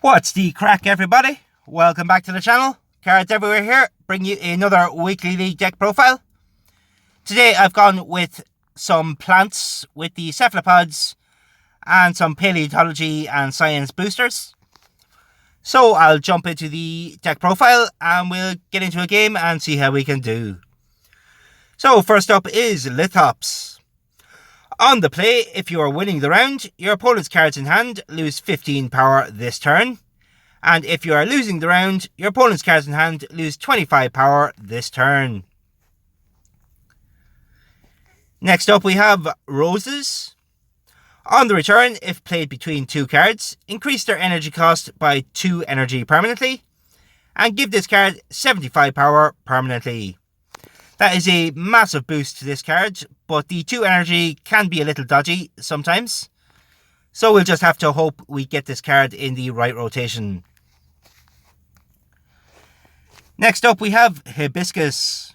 What's the crack, everybody? Welcome back to the channel. Cards Everywhere here, bring you another weekly league deck profile. Today I've gone with some plants with the cephalopods and some paleontology and science boosters. So I'll jump into the deck profile and we'll get into a game and see how we can do. So first up is Lithops. On the play, if you are winning the round, your opponent's cards in hand lose 15 power this turn. And if you are losing the round, your opponent's cards in hand lose 25 power this turn. Next up we have Roses. On the return, if played between two cards, increase their energy cost by 2 energy permanently. And give this card 75 power permanently. That is a massive boost to this card, but the 2 energy can be a little dodgy sometimes. So we'll just have to hope we get this card in the right rotation. Next up we have Hibiscus.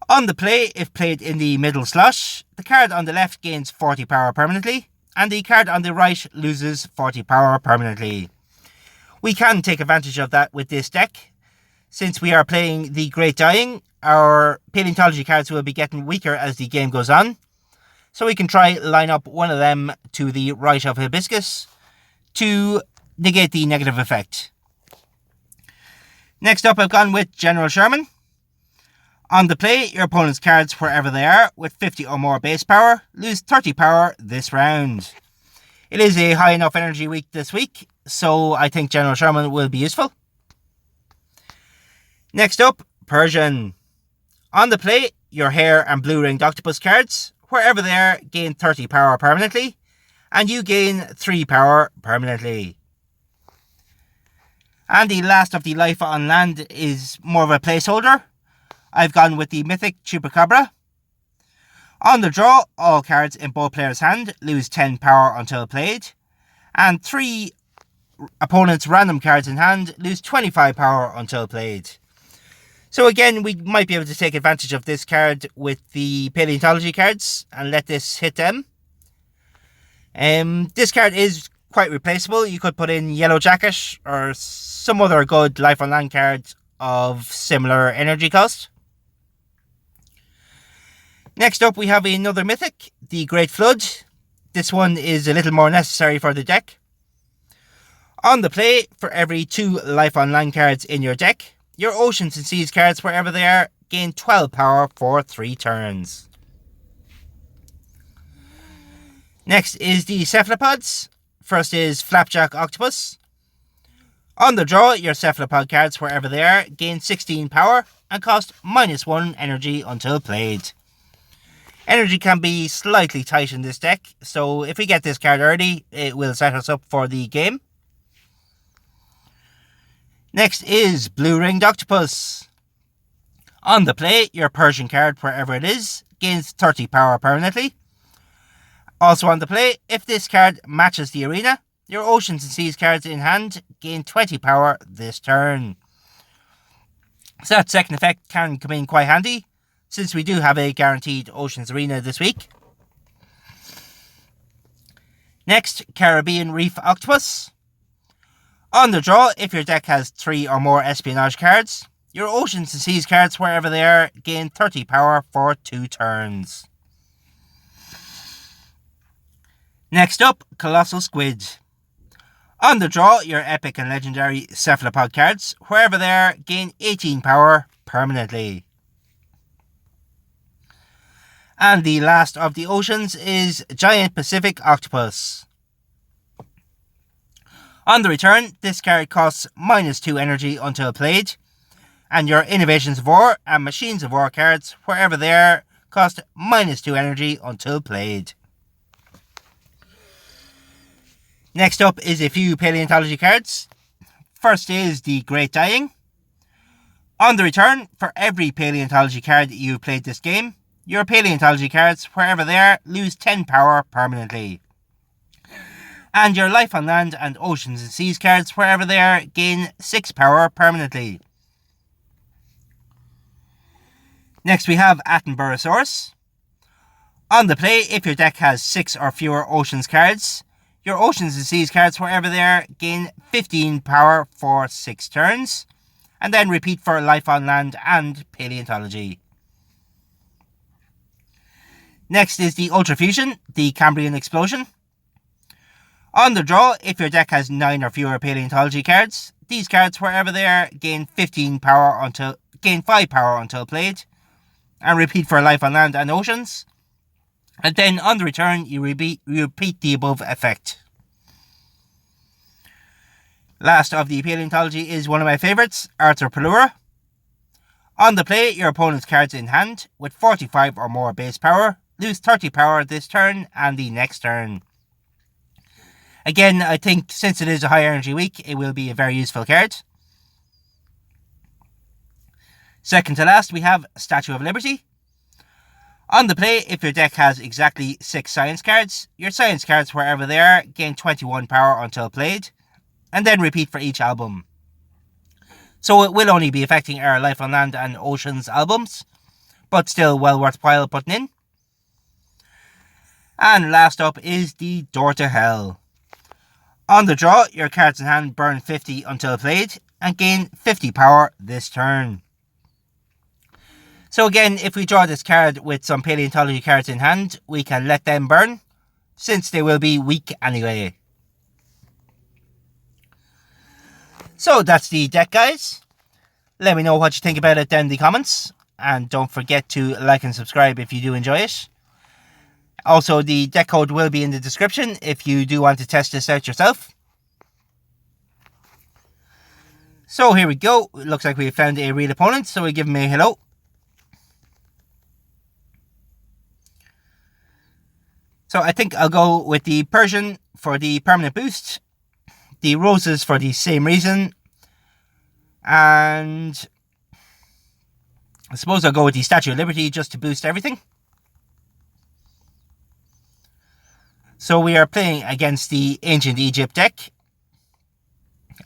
On the play, if played in the middle slot, the card on the left gains 40 power permanently, and the card on the right loses 40 power permanently. We can take advantage of that with this deck. Since we are playing the Great Dying, our paleontology cards will be getting weaker as the game goes on. So we can try line up one of them to the right of Hibiscus to negate the negative effect. Next up I've gone with General Sherman. On the play, your opponent's cards, wherever they are, with 50 or more base power, lose 30 power this round. It is a high enough energy week this week, so I think General Sherman will be useful. Next up, Persian. On the play, your Hare and Blue Ringed Octopus cards, wherever they are, gain 30 power permanently, and you gain 3 power permanently. And the last of the life on land is more of a placeholder. I've gone with the Mythic Chupacabra. On the draw, all cards in both players' hand lose 10 power until played, and 3 opponents' random cards in hand lose 25 power until played. So again, we might be able to take advantage of this card with the paleontology cards and let this hit them. This card is quite replaceable. You could put in Yellow Jacket or some other good life on land card of similar energy cost. Next up we have another mythic, the Great Flood. This one is a little more necessary for the deck. On the play, for every 2 life on land cards in your deck, your Oceans and Seas cards, wherever they are, gain 12 power for 3 turns. Next is the Cephalopods. First is Flapjack Octopus. On the draw, your Cephalopod cards, wherever they are, gain 16 power and cost -1 energy until played. Energy can be slightly tight in this deck, so if we get this card early, it will set us up for the game. Next is Blue Ringed Octopus. On the play, your Persian card, wherever it is, gains 30 power permanently. Also on the play, if this card matches the arena, your Oceans and Seas cards in hand gain 20 power this turn. So that second effect can come in quite handy, since we do have a guaranteed Oceans Arena this week. Next, Caribbean Reef Octopus. On the draw, if your deck has 3 or more espionage cards, your Oceans and Seas cards, wherever they are, gain 30 power for 2 turns. Next up, Colossal Squid. On the draw, your epic and legendary Cephalopod cards, wherever they are, gain 18 power permanently. And the last of the oceans is Giant Pacific Octopus. On the return, this card costs -2 energy until played, and your Innovations of War and Machines of War cards, wherever they are, cost -2 energy until played. Next up is a few paleontology cards. First is the Great Dying. On the return, for every paleontology card you've played this game, your paleontology cards, wherever they are, lose 10 power permanently. And your Life on Land and Oceans and Seas cards, wherever they are, gain 6 power permanently. Next we have Attenborosaurus. On the play, if your deck has 6 or fewer Oceans cards, Your Oceans and Seas cards, wherever they are, gain 15 power for 6 turns, and then repeat for Life on Land and Paleontology. Next is the Ultra Fusion, the Cambrian Explosion. On the draw, if your deck has 9 or fewer Paleontology cards, these cards, wherever they are, gain 5 power until played, and repeat for Life on Land and Oceans. And then on the return, you repeat the above effect. Last of the Paleontology is one of my favourites, Arthropleura. On the play, your opponent's cards in hand with 45 or more base power lose 30 power this turn and the next turn. Again, I think since it is a high energy week, it will be a very useful card. Second to last, we have Statue of Liberty. On the play, if your deck has exactly 6 science cards, your science cards, wherever they are, gain 21 power until played, and then repeat for each album. So it will only be affecting our Life on Land and Oceans albums, but still well worthwhile putting in. And last up is the Door to Hell. On the draw, your cards in hand burn 50 until played, and gain 50 power this turn. So again, if we draw this card with some Paleontology cards in hand, we can let them burn, since they will be weak anyway. So that's the deck, guys. Let me know what you think about it down in the comments, and don't forget to like and subscribe if you do enjoy it. Also, the deck code will be in the description if you do want to test this out yourself. So here we go. It looks like we found a real opponent, so we give him a hello. So I think I'll go with the Persian for the permanent boost, the Roses for the same reason, and I suppose I'll go with the Statue of Liberty just to boost everything. So we are playing against the Ancient Egypt deck.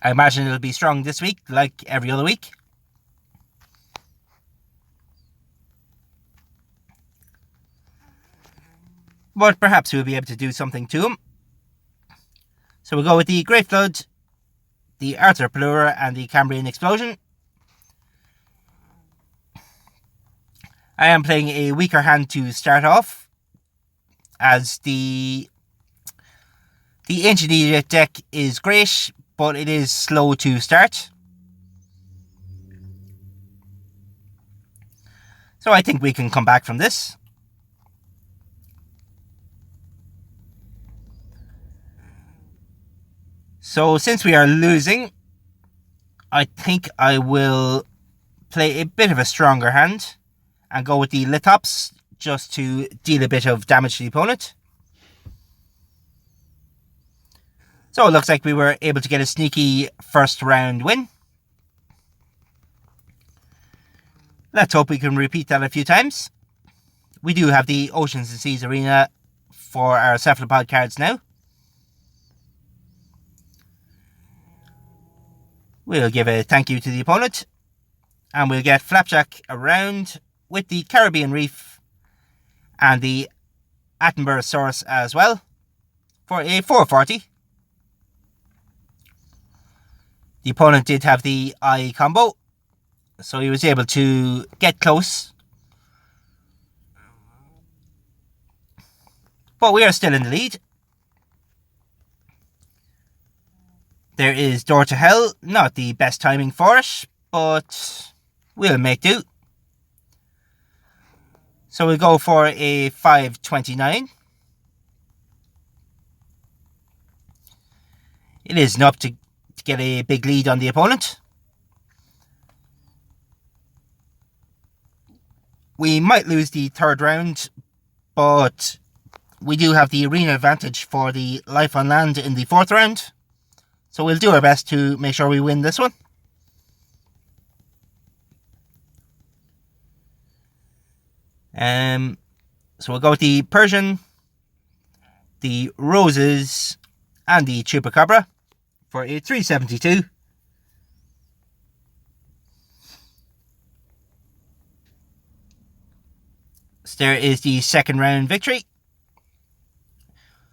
I imagine it'll be strong this week, like every other week. But perhaps we'll be able to do something to him. So we'll go with the Great Flood, the Arthropleura, and the Cambrian Explosion. I am playing a weaker hand to start off, as the Ancient Egypt deck is great, but it is slow to start. So I think we can come back from this. So since we are losing, I think I will play a bit of a stronger hand and go with the Lithops just to deal a bit of damage to the opponent. So it looks like we were able to get a sneaky first round win. Let's hope we can repeat that a few times. We do have the Oceans and Seas Arena for our Cephalopod cards now. We'll give a thank you to the opponent, and we'll get Flapjack around with the Caribbean Reef and the Attenborough as well for a 440. The opponent did have the eye combo, so he was able to get close. But we are still in the lead. There is Door to Hell, not the best timing for it, but we'll make do. So we'll go for a 529. It is enough to get a big lead on the opponent. We might lose the third round, but we do have the arena advantage for the Life on Land in the fourth round. So we'll do our best to make sure we win this one. So we'll go with the Persian, the Roses, and the Chupacabra for a 372. So there is the second round victory.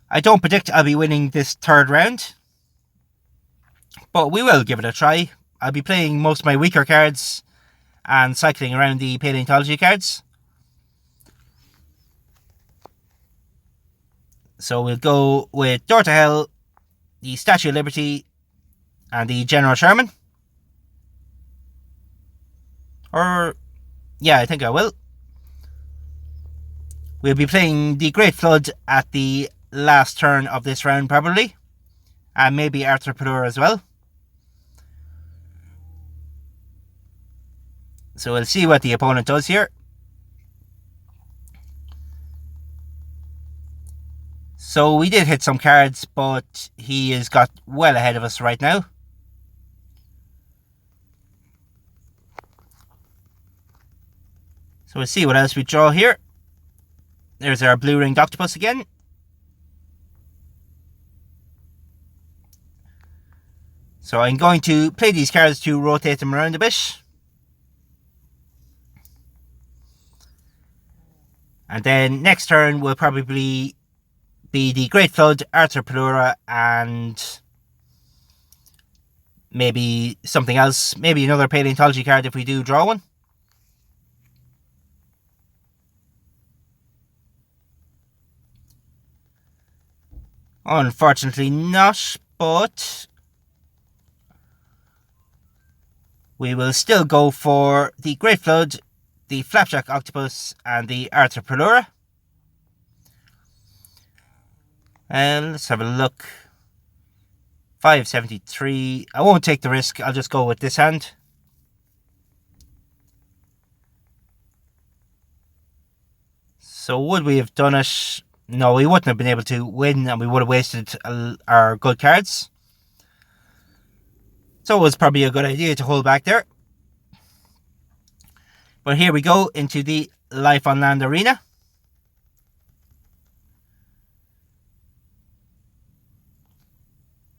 I don't predict I'll be winning this third round, but we will give it a try. I'll be playing most of my weaker cards and cycling around the paleontology cards. So we'll go with Door to Hell, the Statue of Liberty, and the General Sherman. Or, yeah, I think I will. We'll be playing the Great Flood at the last turn of this round, probably. And maybe Arthur Pelura as well. So we'll see what the opponent does here. So we did hit some cards, but he has got well ahead of us right now. So we'll see what else we draw here. There's our blue ringed octopus again. So I'm going to play these cards to rotate them around a bit. And then next turn will probably be the Great Flood, Arthur Pelura, and maybe something else. Maybe another paleontology card if we do draw one. Unfortunately not, but we will still go for the Great Flood, the Flapjack Octopus, and the Arthur Pelura. And let's have a look. 573. I won't take the risk. I'll just go with this hand. So would we have done it? No, we wouldn't have been able to win, and we would have wasted our good cards. So it was probably a good idea to hold back there. But here we go into the Life on Land arena.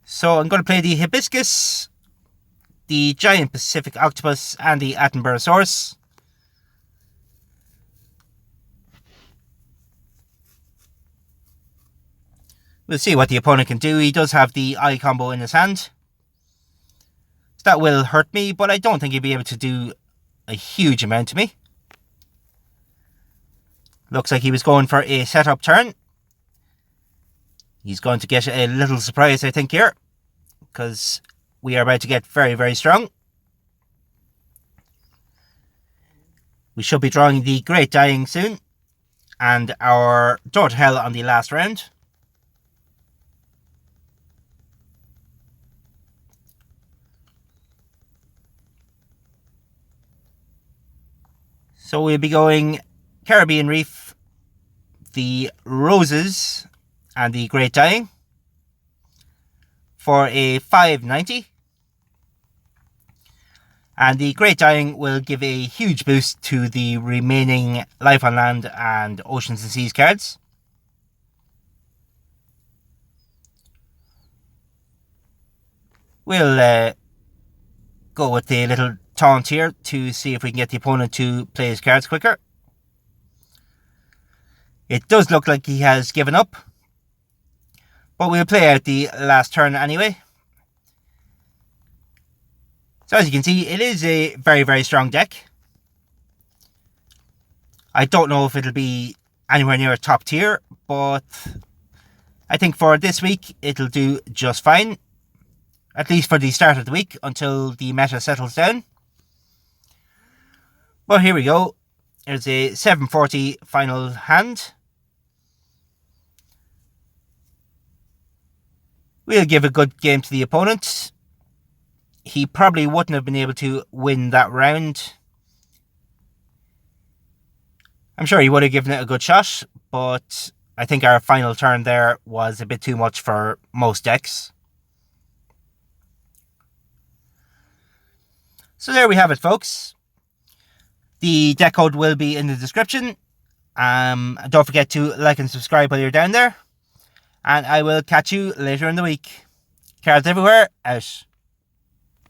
So I'm going to play the Hibiscus, the Giant Pacific Octopus, and the Attenborosaurus. We'll see what the opponent can do. He does have the eye combo in his hand. So that will hurt me, but I don't think he'll be able to do a huge amount to me. Looks like he was going for a setup turn. He's going to get a little surprise, I think, here, because we are about to get very, very strong. We should be drawing the Great Dying soon, and our Door to Hell on the last round. So we'll be going Caribbean Reef, the Roses, and the Great Dying for a 590. And the Great Dying will give a huge boost to the remaining Life on Land and Oceans and Seas cards. We'll go with the little taunt here to see if we can get the opponent to play his cards quicker. It does look like he has given up, but we'll play out the last turn anyway. So as you can see, it is a very, very strong deck. I don't know if it'll be anywhere near top tier, but I think for this week it'll do just fine. At least for the start of the week, until the meta settles down. But here we go. There's a 740 final hand. We'll give a good game to the opponent. He probably wouldn't have been able to win that round. I'm sure he would have given it a good shot, but I think our final turn there was a bit too much for most decks. So there we have it, folks. The deck code will be in the description. Don't forget to like and subscribe while you're down there. And I will catch you later in the week. Cards everywhere, out.